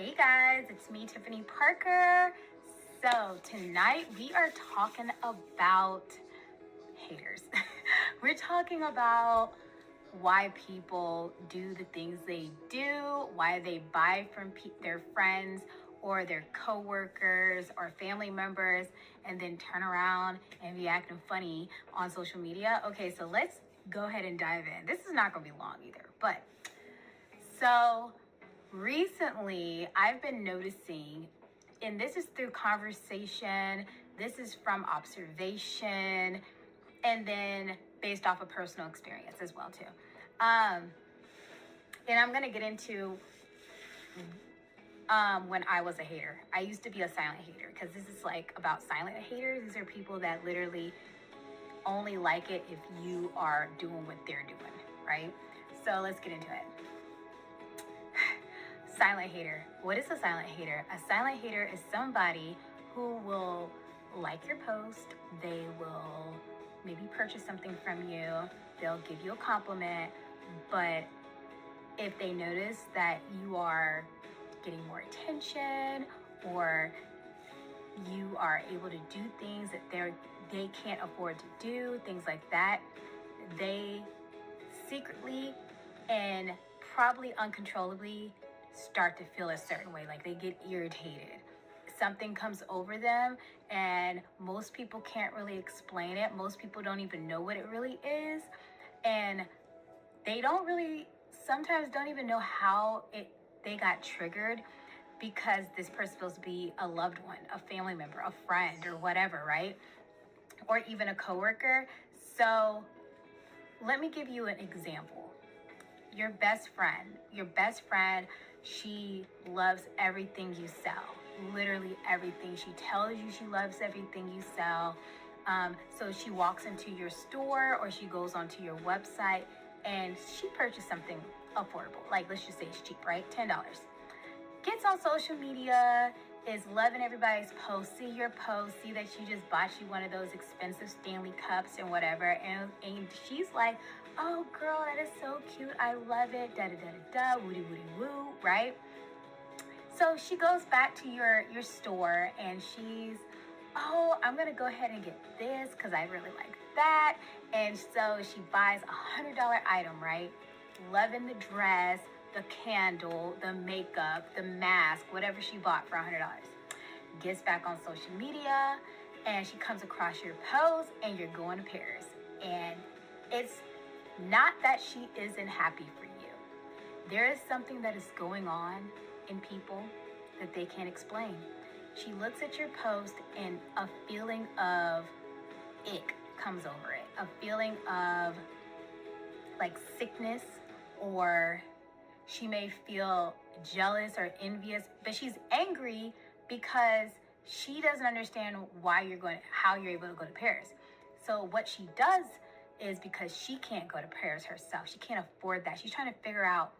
Hey guys, it's me, Tiffany Parker. So tonight we are talking about haters. We're talking about why people do the things they do, why they buy from their friends or their coworkers or family members and then turn around and be acting funny on social media. Okay, so let's go ahead and dive in. This is not going to be long either, but so recently I've been noticing, and this is through conversation, this is from observation, and then based off of personal experience as well too. And I'm gonna get into when I was a hater. I used to be a silent hater because this is like about silent haters. These are people that literally only like it if you are doing what they're doing, right? So let's get into it. Silent hater. What is a silent hater? A silent hater is somebody who will like your post. They will maybe purchase something from you. They'll give you a compliment. But if they notice that you are getting more attention or you are able to do things that they can't afford to do, things like that, they secretly and probably uncontrollably start to feel a certain way, like they get irritated. Something comes over them and most people can't really explain it. Most people don't even know what it really is. And they sometimes don't even know how they got triggered because this person supposed to be a loved one, a family member, a friend, or whatever, right? Or even a coworker. So let me give you an example. Your best friend, she loves everything you sell. Literally everything. She tells you she loves everything you sell. So she walks into your store or she goes onto your website and she purchased something affordable. Like, let's just say it's cheap, right? $10. Gets on social media, is loving everybody's posts, see your post, see that you just bought you one of those expensive Stanley cups and whatever. And she's like, oh girl, that is so cute. I love it. Da da da da da. Woody woody woo. Right? So she goes back to your store and she's, oh, I'm gonna go ahead and get this because I really like that. And so she buys $100 item, right? Loving the dress, the candle, the makeup, the mask, whatever she bought for $100. Gets back on social media and she comes across your post and you're going to Paris. And it's not that she isn't happy for you. There is something that is going on in people that they can't explain. She looks at your post and a feeling of ick comes over it. A feeling of like sickness, or she may feel jealous or envious, but she's angry because she doesn't understand how you're able to go to Paris. So what she does is, because she can't go to Paris herself, she can't afford that. She's trying to figure out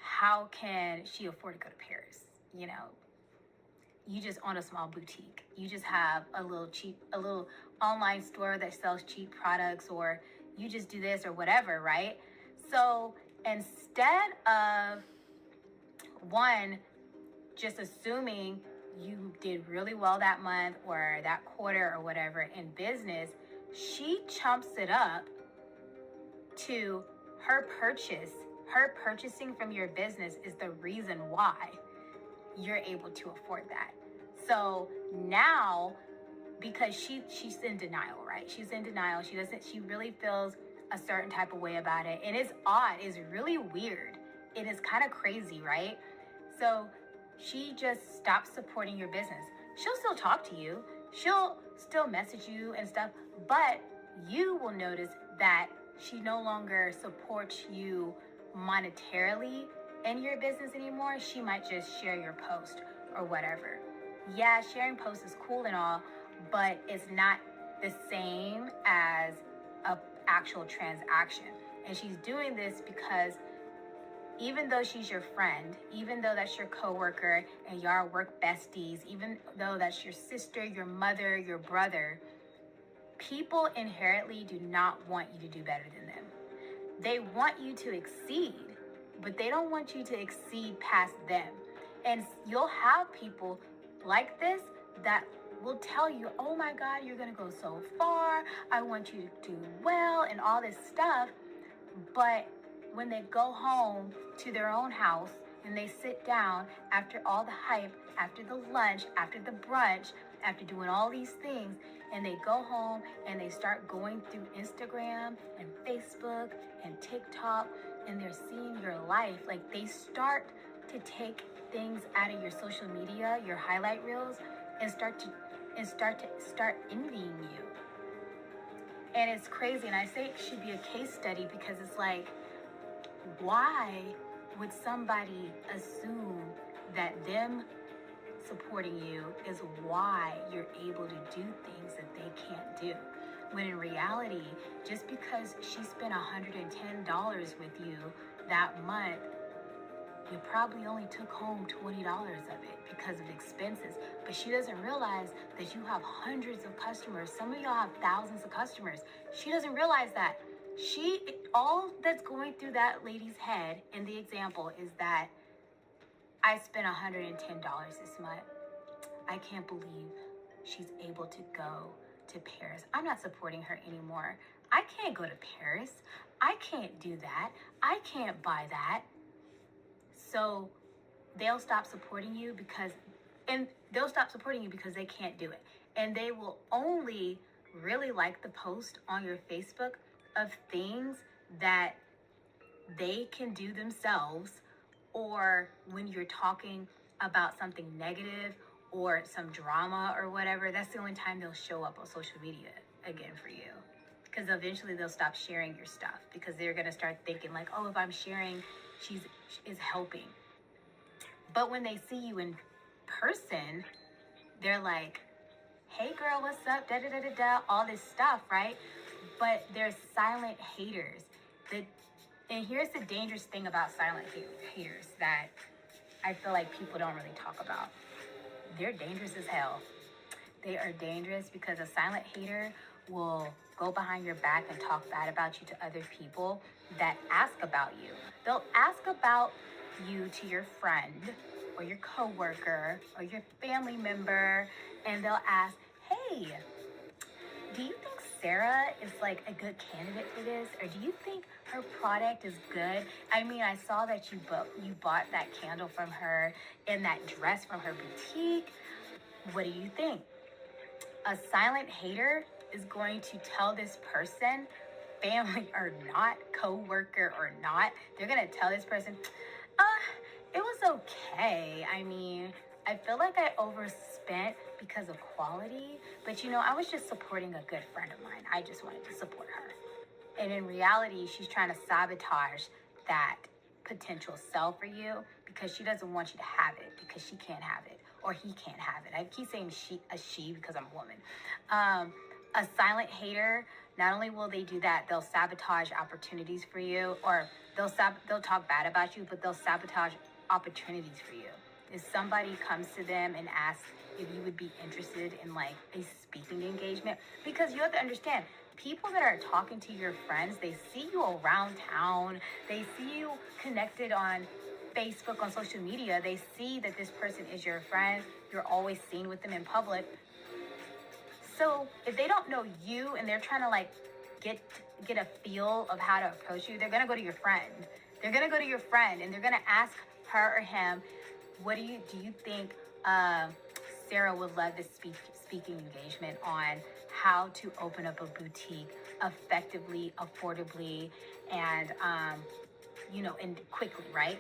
how can she afford to go to Paris. You know, you just own a small boutique. You just have a little online store that sells cheap products, or you just do this or whatever, right? So instead of just assuming you did really well that month or that quarter or whatever in business, she chumps it up to her purchasing from your business is the reason why you're able to afford that. So now, because she's in denial, right? She's in denial. She really feels a certain type of way about it. And it's odd. It's really weird. It is kind of crazy, right? So she just stops supporting your business. She'll still talk to you. She'll still message you and stuff. But you will notice that she no longer supports you monetarily in your business anymore. She might just share your post or whatever. Yeah, sharing posts is cool and all, but it's not the same as an actual transaction. And she's doing this because even though she's your friend, even though that's your coworker and y'all are work besties, even though that's your sister, your mother, your brother, people inherently do not want you to do better than them. They want you to exceed, but they don't want you to exceed past them. And you'll have people like this that will tell you, oh my God, you're going to go so far. I want you to do well and all this stuff. But when they go home to their own house and they sit down after all the hype, after the lunch, after the brunch, after doing all these things, and they go home and they start going through Instagram and Facebook and TikTok, and they're seeing your life, like they start to take things out of your social media, your highlight reels, and start envying you. And it's crazy. And I say it should be a case study because it's like, why would somebody assume that them supporting you is why you're able to do things that they can't do? When in reality, just because she spent $110 with you that month, you probably only took home $20 of it because of expenses. But she doesn't realize that you have hundreds of customers. Some of y'all have thousands of customers. She doesn't realize that. All that's going through that lady's head in the example is that I spent $110 this month. I can't believe she's able to go to Paris. I'm not supporting her anymore. I can't go to Paris. I can't do that. I can't buy that. So they'll stop supporting you because they can't do it. And they will only really like the post on your Facebook of things that they can do themselves, or when you're talking about something negative or some drama or whatever. That's the only time they'll show up on social media again for you. Because eventually they'll stop sharing your stuff because they're going to start thinking like, oh, if I'm sharing, she is helping. But when they see you in person, they're like, hey girl, what's up? Da da da da da, all this stuff, right? But they're silent haters. And here's the dangerous thing about silent haters that I feel like people don't really talk about. They're dangerous as hell. They are dangerous because a silent hater will go behind your back and talk bad about you to other people that ask about you. They'll ask about you to your friend or your coworker or your family member, and they'll ask, hey, do you think Sarah is like a good candidate for this? Or do you think her product is good? I mean, I saw that you bought that candle from her and that dress from her boutique. What do you think? A silent hater is going to tell this person, family or not, coworker or not, they're going to tell this person, it was okay. I mean, I feel like I overspent because of quality, but I was just supporting a good friend of mine. I just wanted to support her. And in reality, she's trying to sabotage that potential sell for you because she doesn't want you to have it because she can't have it or he can't have it. I keep saying she because I'm a woman. A silent hater, not only will they do that, they'll sabotage opportunities for you, or they'll talk bad about you, but they'll sabotage opportunities for you. If somebody comes to them and asks if you would be interested in like a speaking engagement, because you have to understand, people that are talking to your friends, they see you around town, they see you connected on Facebook, on social media, they see that this person is your friend, you're always seen with them in public. So if they don't know you and they're trying to like get a feel of how to approach you, they're gonna go to your friend. They're gonna go to your friend and they're gonna ask her or him, do you think Sarah would love this speaking engagement on how to open up a boutique effectively, affordably, and and quickly, right?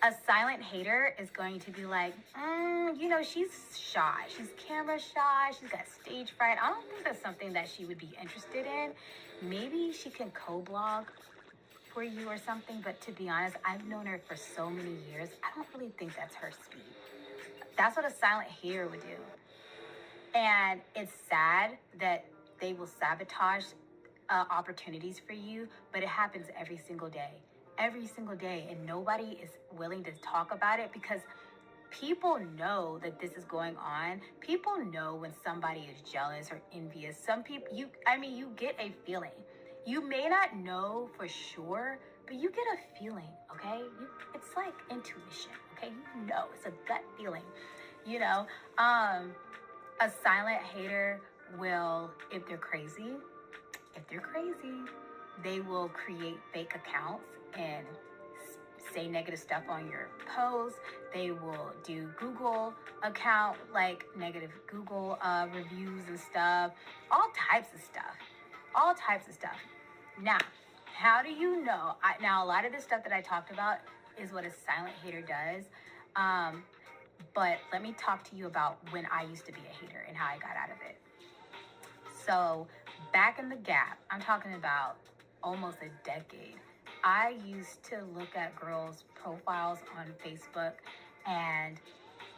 A silent hater is going to be like, she's shy. She's camera shy. She's got stage fright. I don't think that's something that she would be interested in. Maybe she can co-blog for you or something. But to be honest, I've known her for so many years. I don't really think that's her speed. That's what a silent hater would do. And it's sad that they will sabotage opportunities for you, but it happens every single day. Every single day, and nobody is willing to talk about it because people know that this is going on. People know when somebody is jealous or envious. Some people, you get a feeling. You may not know for sure, but you get a feeling, okay? It's like intuition, okay? You know. It's a gut feeling, you know. A silent hater will, if they're crazy, they will create fake accounts and say negative stuff on your post. They will do Google account, like negative Google reviews and stuff, all types of stuff, all types of stuff. Now, how do you know? Now, a lot of the stuff that I talked about is what a silent hater does. But let me talk to you about when I used to be a hater and how I got out of it. So back in the gap, I'm talking about almost a decade, I used to look at girls' profiles on Facebook and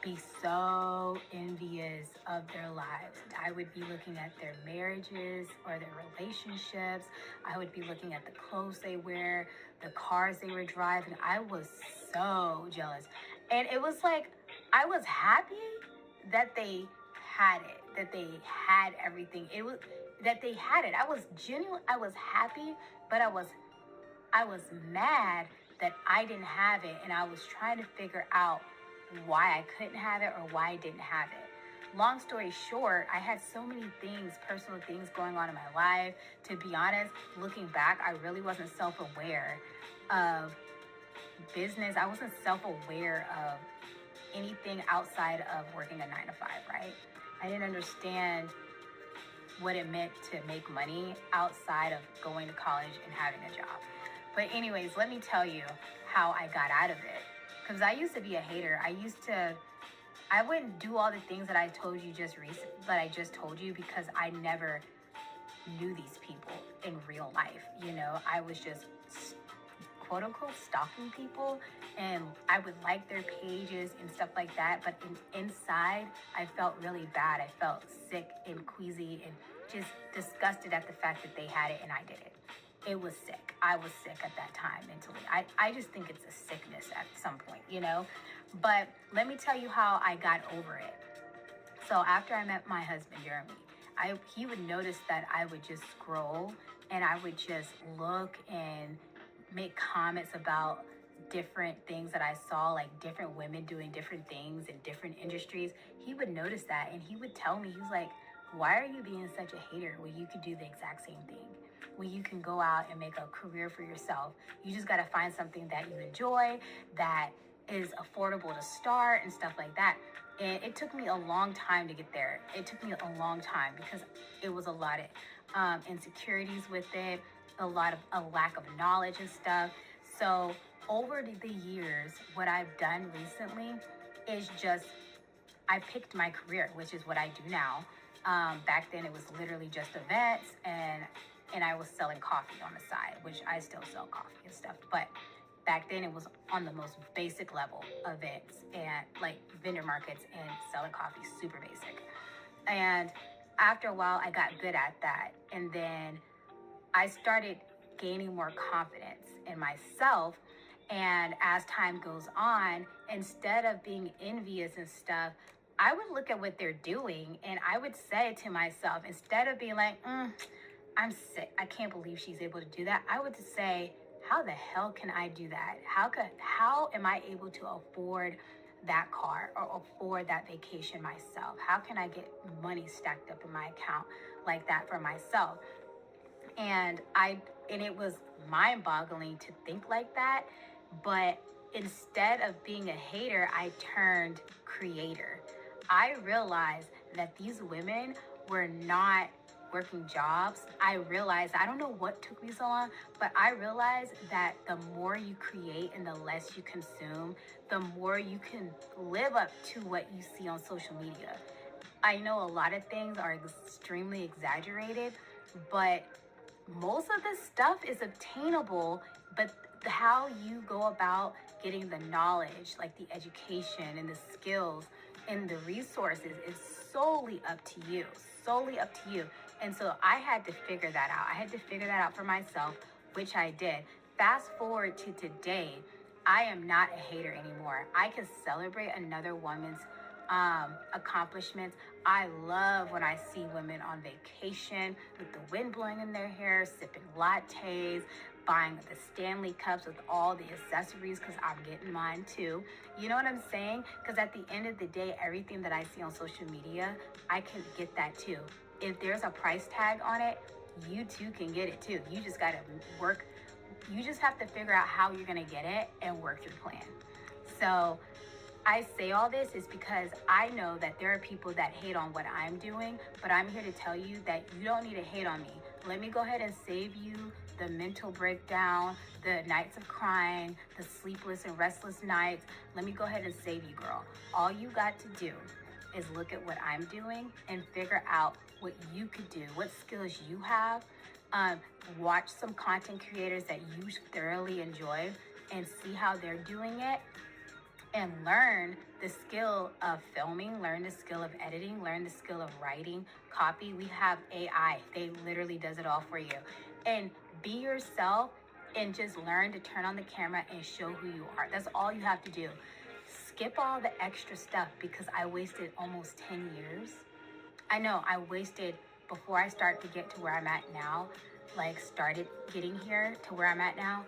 be so envious of their lives. I would be looking at their marriages or their relationships. I would be looking at the clothes they wear, the cars they were driving. I was so jealous. And it was like, I was happy that they had it, that they had everything. It was that they had it. I was genuine. I was happy, but I was mad that I didn't have it, and I was trying to figure out why I couldn't have it or why I didn't have it. Long story short, I had so many things, personal things going on in my life. To be honest, looking back, I really wasn't self-aware of business. I wasn't self-aware of anything outside of working a 9 to 5, right? I didn't understand what it meant to make money outside of going to college and having a job. But anyways, let me tell you how I got out of it. Because I used to be a hater. I wouldn't do all the things that I told you just recently, but I just told you, because I never knew these people in real life. You know, I was just quote unquote stalking people, and I would like their pages and stuff like that. But inside, I felt really bad. I felt sick and queasy and just disgusted at the fact that they had it and I didn't. It was sick. I was sick at that time mentally. I just think it's a sickness at some point, you know? But let me tell you how I got over it. So after I met my husband, Jeremy, he would notice that I would just scroll and I would just look and make comments about different things that I saw, like different women doing different things in different industries. He would notice that and he would tell me, he was like, why are you being such a hater when you could do the exact same thing? When you can go out and make a career for yourself. You just got to find something that you enjoy, that is affordable to start and stuff like that. And it took me a long time to get there. It took me a long time because it was a lot of insecurities with it, a lack of knowledge and stuff. So over the years, what I've done recently is just, I picked my career, which is what I do now. Back then it was literally just events and I was selling coffee on the side, which I still sell coffee and stuff. But back then it was on the most basic level, events and like vendor markets and selling coffee, super basic. And after a while I got good at that. And then I started gaining more confidence in myself. And as time goes on, instead of being envious and stuff, I would look at what they're doing and I would say to myself, instead of being like, I'm sick, I can't believe she's able to do that, I would say, how the hell can I do that? How am I able to afford that car or afford that vacation myself? How can I get money stacked up in my account like that for myself? And it was mind-boggling to think like that. But instead of being a hater, I turned creator. I realized that these women were not working jobs. I realized, I don't know what took me so long, but I realized that the more you create and the less you consume, the more you can live up to what you see on social media. I know a lot of things are extremely exaggerated, but most of this stuff is obtainable, but how you go about getting the knowledge, like the education and the skills and the resources, is solely up to you, And so I had to figure that out. I had to figure that out for myself, which I did. Fast forward to today, I am not a hater anymore. I can celebrate another woman's accomplishments. I love when I see women on vacation with the wind blowing in their hair, sipping lattes, buying the Stanley cups with all the accessories because I'm getting mine too. You know what I'm saying? Because at the end of the day, everything that I see on social media, I can get that too. If there's a price tag on it, you too can get it too. You just got to work. You just have to figure out how you're going to get it and work your plan. So I say all this is because I know that there are people that hate on what I'm doing, but I'm here to tell you that you don't need to hate on me. Let me go ahead and save you the mental breakdown, the nights of crying, the sleepless and restless nights. Let me go ahead and save you, girl. All you got to do is look at what I'm doing and figure out what you could do, what skills you have. Watch some content creators that you thoroughly enjoy and see how they're doing it, and learn the skill of filming, learn the skill of editing, learn the skill of writing, copy. We have AI. They literally does it all for you. And be yourself and just learn to turn on the camera and show who you are. That's all you have to do. Skip all the extra stuff because I wasted almost 10 years. I know I wasted, before I start to get to where I'm at now, like started getting here to where I'm at now,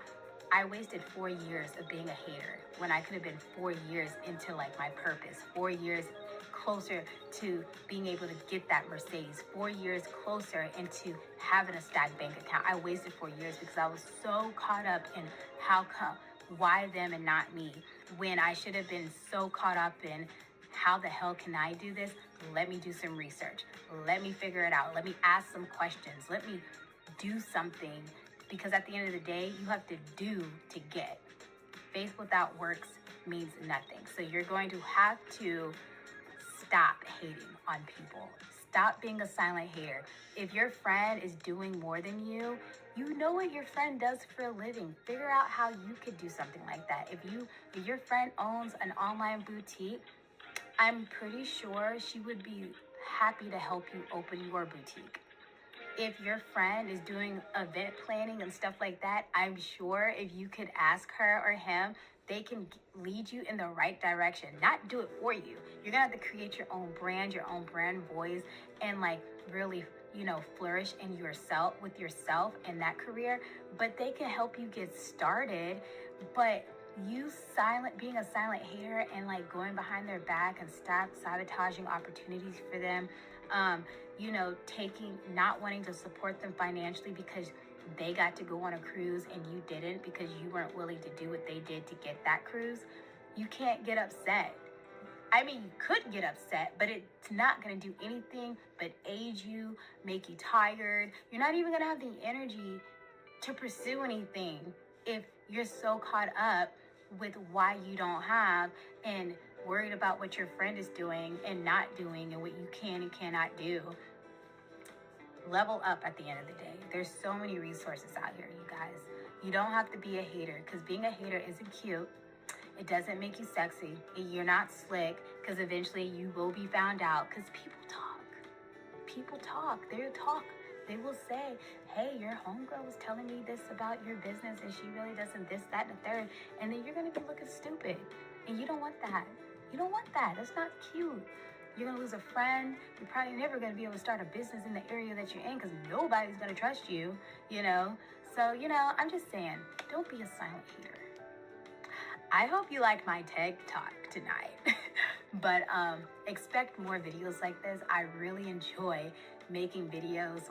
I wasted 4 years of being a hater when I could have been 4 years into like my purpose, 4 years closer to being able to get that Mercedes, 4 years closer into having a stacked bank account. I wasted 4 years because I was so caught up in how come, why them and not me, when I should have been so caught up in how the hell can I do this? Let me do some research. Let me figure it out. Let me ask some questions. Let me do something, because at the end of the day, you have to do to get. Faith without works means nothing. So you're going to have to stop hating on people. Stop being a silent hater. If your friend is doing more than you, you know what your friend does for a living. Figure out how you could do something like that. If your friend owns an online boutique, I'm pretty sure she would be happy to help you open your boutique. If your friend is doing event planning and stuff like that, I'm sure if you could ask her or him, they can lead you in the right direction, not do it for you. You're gonna have to create your own brand voice, and like really, flourish in yourself, with yourself in that career. But they can help you get started. But being a silent hater and like going behind their back and stop sabotaging opportunities for them, not wanting to support them financially because they got to go on a cruise and you didn't, because you weren't willing to do what they did to get that cruise. You can't get upset. I mean, you could get upset, but it's not going to do anything but age you, make you tired. You're not even going to have the energy to pursue anything if you're so caught up with why you don't have, and worried about what your friend is doing and not doing, and what you can and cannot do. Level up at the end of the day. There's so many resources out here, you guys. You don't have to be a hater, because being a hater isn't cute. It doesn't make you sexy. You're not slick, because eventually you will be found out, because people talk. People talk. They talk. They will say, hey, your homegirl was telling me this about your business and she really doesn't this, that, and the third. And then you're going to be looking stupid. And you don't want that. You don't want that. That's not cute. You're going to lose a friend. You're probably never going to be able to start a business in the area that you're in, because nobody's going to trust you, So, I'm just saying, don't be a silent hater. I hope you liked my TED Talk tonight. But expect more videos like this. I really enjoy making videos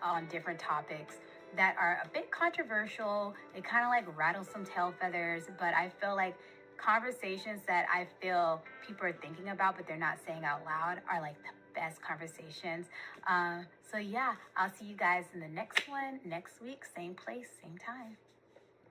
on different topics that are a bit controversial. They kind of like rattle some tail feathers, but I feel like conversations that I feel people are thinking about but they're not saying out loud are like the best conversations. So yeah, I'll see you guys in the next one next week, same place, same time.